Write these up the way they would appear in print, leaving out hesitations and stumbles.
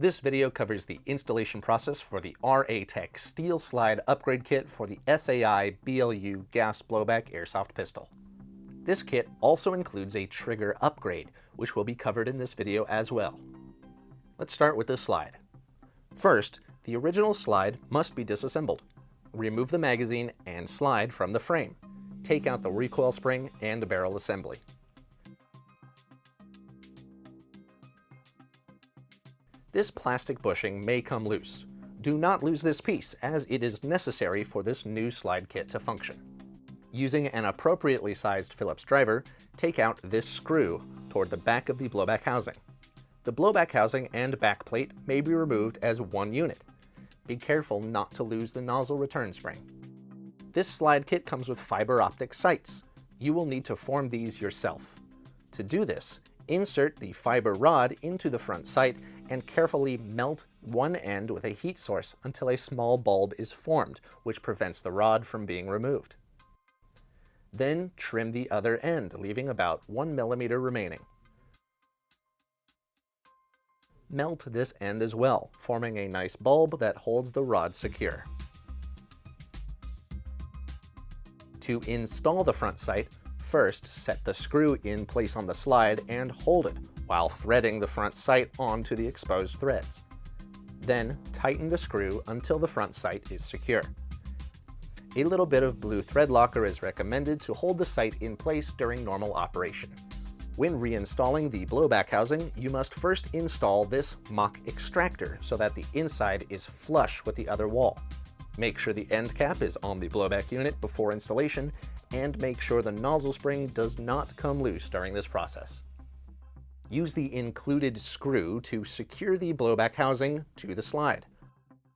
This video covers the installation process for the RA-Tech Steel Slide Upgrade Kit for the SAI BLU Gas Blowback Airsoft Pistol. This kit also includes a trigger upgrade, which will be covered in this video as well. Let's start with the slide. First, the original slide must be disassembled. Remove the magazine and slide from the frame. Take out the recoil spring and barrel assembly. This plastic bushing may come loose. Do not lose this piece, as it is necessary for this new slide kit to function. Using an appropriately sized Phillips driver, take out this screw toward the back of the blowback housing. The blowback housing and back plate may be removed as one unit. Be careful not to lose the nozzle return spring. This slide kit comes with fiber optic sights. You will need to form these yourself. To do this, insert the fiber rod into the front sight and carefully melt one end with a heat source until a small bulb is formed, which prevents the rod from being removed. Then trim the other end, leaving about 1 millimeter remaining. Melt this end as well, forming a nice bulb that holds the rod secure. To install the front sight, first set the screw in place on the slide and hold it while threading the front sight onto the exposed threads. Then tighten the screw until the front sight is secure. A little bit of blue thread locker is recommended to hold the sight in place during normal operation. When reinstalling the blowback housing, you must first install this mock extractor so that the inside is flush with the other wall. Make sure the end cap is on the blowback unit before installation, and make sure the nozzle spring does not come loose during this process. Use the included screw to secure the blowback housing to the slide.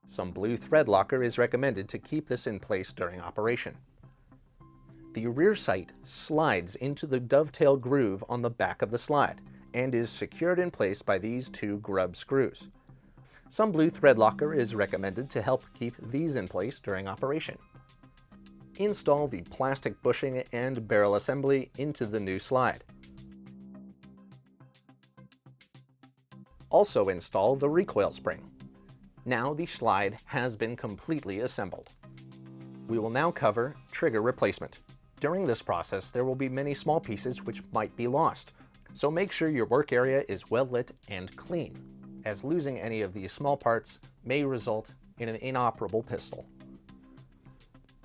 Some blue thread locker is recommended to keep this in place during operation. The rear sight slides into the dovetail groove on the back of the slide and is secured in place by these two grub screws. Some blue thread locker is recommended to help keep these in place during operation. Install the plastic bushing and barrel assembly into the new slide. Also install the recoil spring. Now the slide has been completely assembled. We will now cover trigger replacement. During this process, there will be many small pieces which might be lost, so make sure your work area is well lit and clean, as losing any of these small parts may result in an inoperable pistol.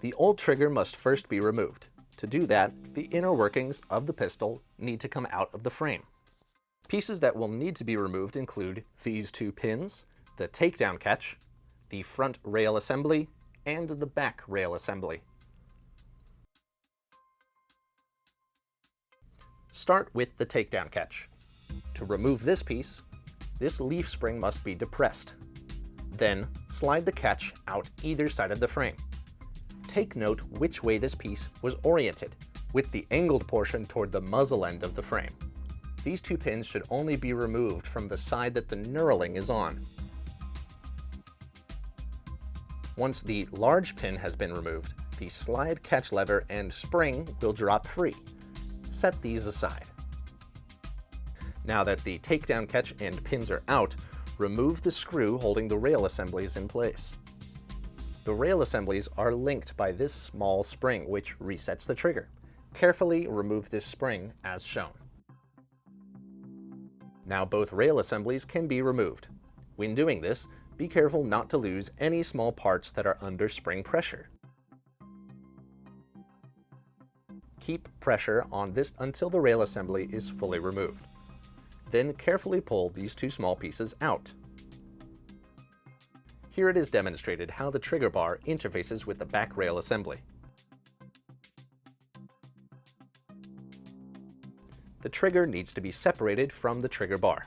The old trigger must first be removed. To do that, the inner workings of the pistol need to come out of the frame. Pieces that will need to be removed include these two pins, the takedown catch, the front rail assembly, and the back rail assembly. Start with the takedown catch. To remove this piece, this leaf spring must be depressed. Then slide the catch out either side of the frame. Take note which way this piece was oriented, with the angled portion toward the muzzle end of the frame. These two pins should only be removed from the side that the knurling is on. Once the large pin has been removed, the slide catch lever and spring will drop free. Set these aside. Now that the takedown catch and pins are out, remove the screw holding the rail assemblies in place. The rail assemblies are linked by this small spring, which resets the trigger. Carefully remove this spring as shown. Now both rail assemblies can be removed. When doing this, be careful not to lose any small parts that are under spring pressure. Keep pressure on this until the rail assembly is fully removed. Then carefully pull these two small pieces out. Here it is demonstrated how the trigger bar interfaces with the back rail assembly. The trigger needs to be separated from the trigger bar.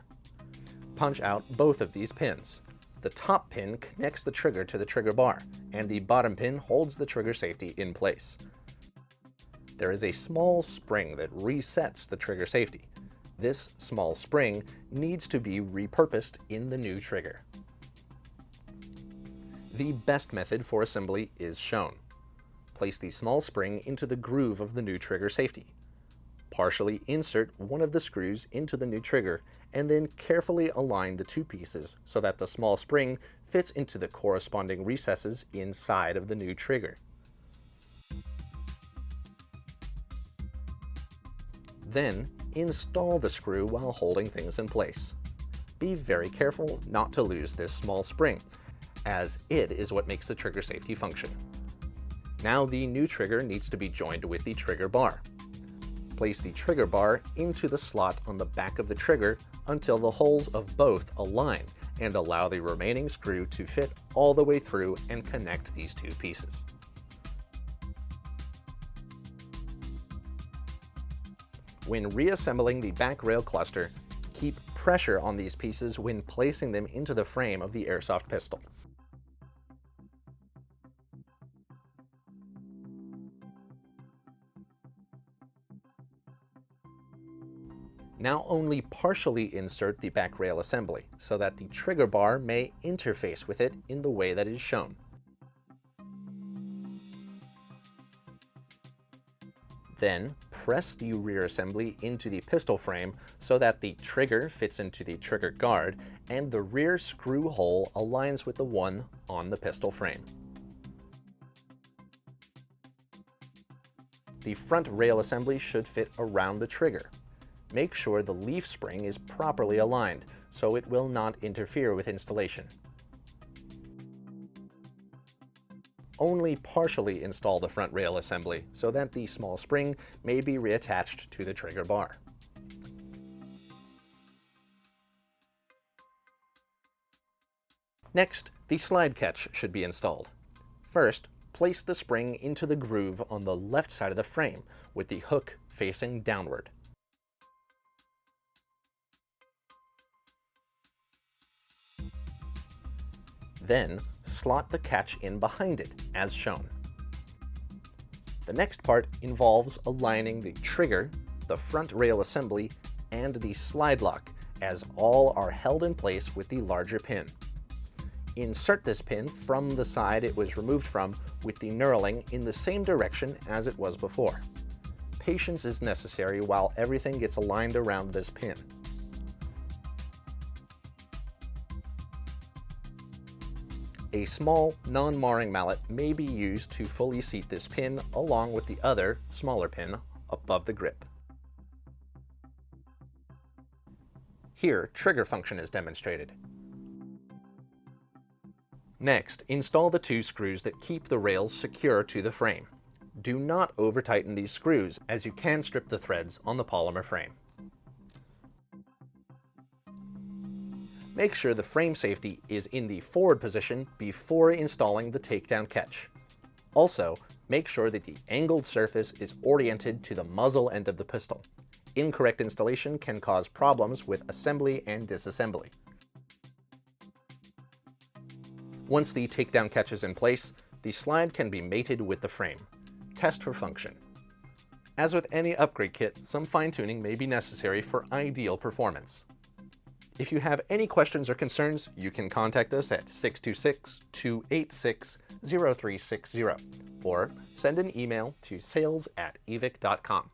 Punch out both of these pins. The top pin connects the trigger to the trigger bar, and the bottom pin holds the trigger safety in place. There is a small spring that resets the trigger safety. This small spring needs to be repurposed in the new trigger. The best method for assembly is shown. Place the small spring into the groove of the new trigger safety. partially insert one of the screws into the new trigger and then carefully align the two pieces so that the small spring fits into the corresponding recesses inside of the new trigger. Then, install the screw while holding things in place. Be very careful not to lose this small spring, as it is what makes the trigger safety function. Now the new trigger needs to be joined with the trigger bar. Place the trigger bar into the slot on the back of the trigger until the holes of both align, and allow the remaining screw to fit all the way through and connect these two pieces. When reassembling the back rail cluster, keep pressure on these pieces when placing them into the frame of the airsoft pistol. Now only partially insert the back rail assembly so that the trigger bar may interface with it in the way that is shown. Then press the rear assembly into the pistol frame so that the trigger fits into the trigger guard and the rear screw hole aligns with the one on the pistol frame. The front rail assembly should fit around the trigger. Make sure the leaf spring is properly aligned so it will not interfere with installation. Only partially install the front rail assembly so that the small spring may be reattached to the trigger bar. Next, the slide catch should be installed. First, place the spring into the groove on the left side of the frame with the hook facing downward. Then, slot the catch in behind it, as shown. The next part involves aligning the trigger, the front rail assembly, and the slide lock, as all are held in place with the larger pin. Insert this pin from the side it was removed from with the knurling in the same direction as it was before. Patience is necessary while everything gets aligned around this pin. A small, non-marring mallet may be used to fully seat this pin along with the other, smaller pin above the grip. Here, trigger function is demonstrated. Next, install the two screws that keep the rails secure to the frame. Do not over-tighten these screws, as you can strip the threads on the polymer frame. Make sure the frame safety is in the forward position before installing the takedown catch. Also, make sure that the angled surface is oriented to the muzzle end of the pistol. Incorrect installation can cause problems with assembly and disassembly. Once the takedown catch is in place, the slide can be mated with the frame. Test for function. As with any upgrade kit, some fine-tuning may be necessary for ideal performance. If you have any questions or concerns, you can contact us at 626-286-0360 or send an email to sales@evike.com.